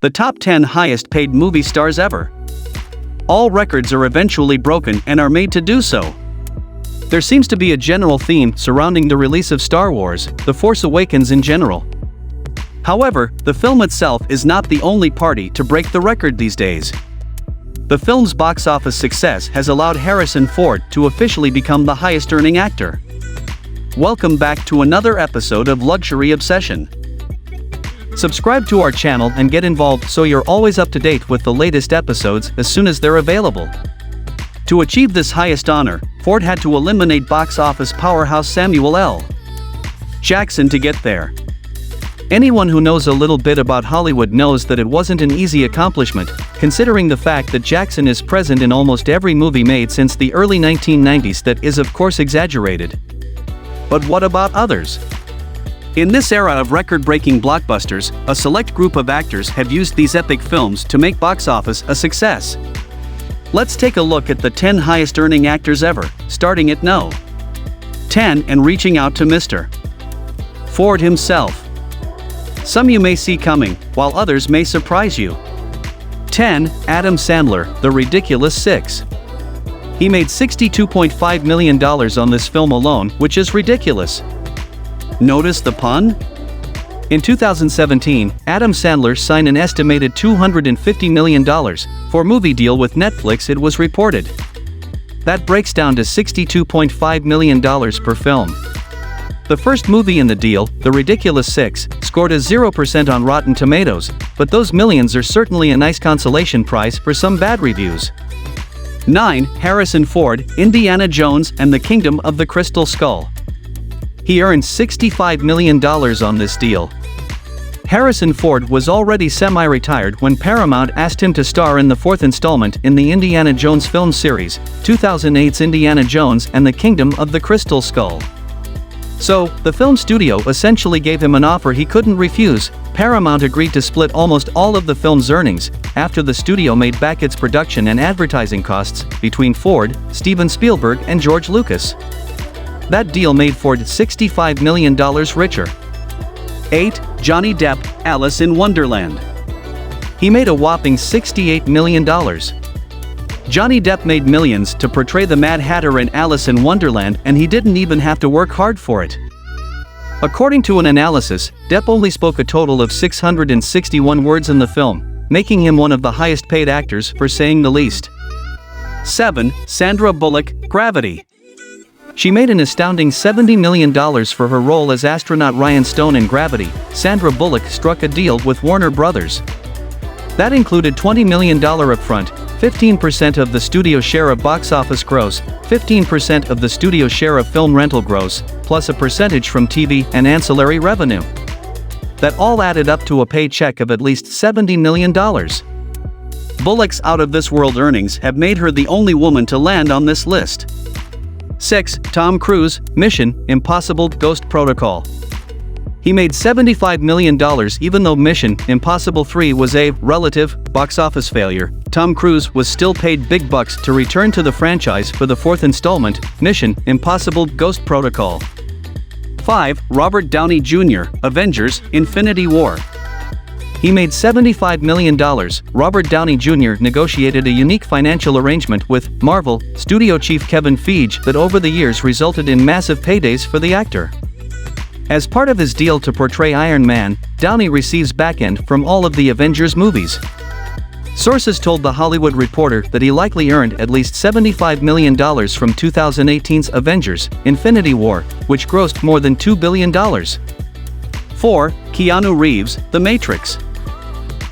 The top 10 highest paid movie stars ever. All records are eventually broken and are made to do so. There seems to be a general theme surrounding the release of Star Wars, The Force Awakens in general. However, the film itself is not the only party to break the record these days. The film's box office success has allowed Harrison Ford to officially become the highest-earning actor. Welcome back to another episode of Luxury Obsession. Subscribe to our channel and get involved so you're always up to date with the latest episodes as soon as they're available. To achieve this highest honor, Ford had to eliminate box office powerhouse Samuel L. Jackson to get there. Anyone who knows a little bit about Hollywood knows that it wasn't an easy accomplishment, considering the fact that Jackson is present in almost every movie made since the early 1990s. That is of course exaggerated. But what about others? In this era of record-breaking blockbusters, a select group of actors have used these epic films to make box office a success. Let's take a look at the 10 highest-earning actors ever, starting at No. 10 and reaching out to Mr. Ford himself. Some you may see coming, while others may surprise you. 10. Adam Sandler, The Ridiculous Six. He made $62.5 million on this film alone, which is ridiculous. Notice the pun? In 2017, Adam Sandler signed an estimated $250 million for a movie deal with Netflix, it was reported. That breaks down to $62.5 million per film. The first movie in the deal, The Ridiculous Six, scored a 0% on Rotten Tomatoes, but those millions are certainly a nice consolation prize for some bad reviews. 9. Harrison Ford, Indiana Jones and the Kingdom of the Crystal Skull. He earned $65 million on this deal. Harrison Ford was already semi-retired when Paramount asked him to star in the fourth installment in the Indiana Jones film series, 2008's Indiana Jones and the Kingdom of the Crystal Skull. So, the film studio essentially gave him an offer he couldn't refuse. Paramount agreed to split almost all of the film's earnings, after the studio made back its production and advertising costs, between Ford, Steven Spielberg and George Lucas. That deal made Ford $65 million richer. 8. Johnny Depp, Alice in Wonderland. He made a whopping $68 million. Johnny Depp made millions to portray the Mad Hatter in Alice in Wonderland, and he didn't even have to work hard for it. According to an analysis, Depp only spoke a total of 661 words in the film, making him one of the highest paid actors for saying the least. 7. Sandra Bullock, Gravity. She made an astounding $70 million for her role as astronaut Ryan Stone in Gravity. Sandra Bullock struck a deal with Warner Brothers. That included $20 million upfront, 15% of the studio share of box office gross, 15% of the studio share of film rental gross, plus a percentage from TV and ancillary revenue. That all added up to a paycheck of at least $70 million. Bullock's out-of-this-world earnings have made her the only woman to land on this list. 6. Tom Cruise, Mission: Impossible – Ghost Protocol. He made $75 million even though Mission: Impossible 3 was a relative box office failure. Tom Cruise was still paid big bucks to return to the franchise for the fourth installment, Mission: Impossible – Ghost Protocol. 5. Robert Downey Jr., Avengers: Infinity War. He made $75 million. Robert Downey Jr. negotiated a unique financial arrangement with Marvel studio chief Kevin Feige that over the years resulted in massive paydays for the actor. As part of his deal to portray Iron Man, Downey receives back-end from all of the Avengers movies. Sources told The Hollywood Reporter that he likely earned at least $75 million from 2018's Avengers: Infinity War, which grossed more than $2 billion. 4. Keanu Reeves, The Matrix.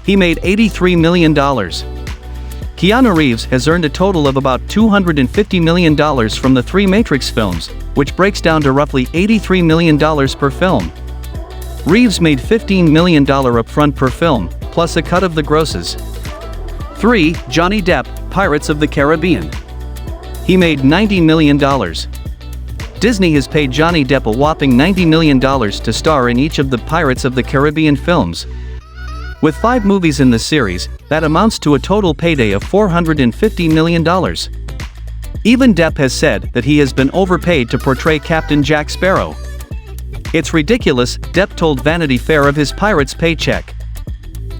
He made $83 million. Keanu Reeves has earned a total of about $250 million from the three Matrix films, which breaks down to roughly $83 million per film. Reeves made $15 million upfront per film, plus a cut of the grosses. 3. Johnny Depp, Pirates of the Caribbean. He made $90 million. Disney has paid Johnny Depp a whopping $90 million to star in each of the Pirates of the Caribbean films. With 5 movies in the series, that amounts to a total payday of $450 million. Even Depp has said that he has been overpaid to portray Captain Jack Sparrow. "It's ridiculous," Depp told Vanity Fair of his Pirates paycheck.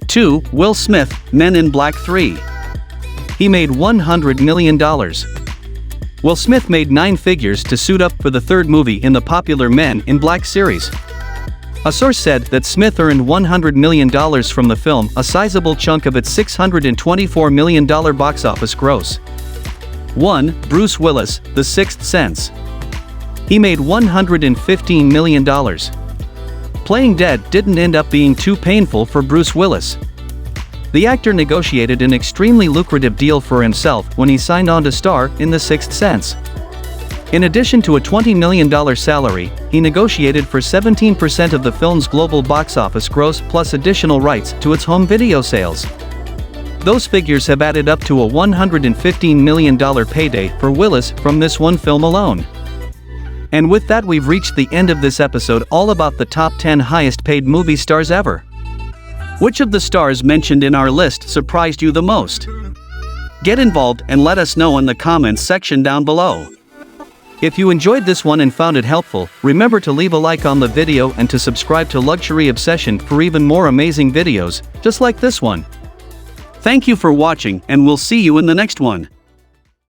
2. Will Smith, Men in Black 3. He made $100 million. Will Smith made 9 figures to suit up for the third movie in the popular Men in Black series. A source said that Smith earned $100 million from the film, a sizable chunk of its $624 million box office gross. 1. Bruce Willis, The Sixth Sense. He made $115 million. Playing dead didn't end up being too painful for Bruce Willis. The actor negotiated an extremely lucrative deal for himself when he signed on to star in The Sixth Sense. In addition to a $20 million salary, he negotiated for 17% of the film's global box office gross plus additional rights to its home video sales. Those figures have added up to a $115 million payday for Willis from this one film alone. And with that, we've reached the end of this episode all about the top 10 highest paid movie stars ever. Which of the stars mentioned in our list surprised you the most? Get involved and let us know in the comments section down below. If you enjoyed this one and found it helpful, remember to leave a like on the video and to subscribe to Luxury Obsession for even more amazing videos, just like this one. Thank you for watching, and we'll see you in the next one.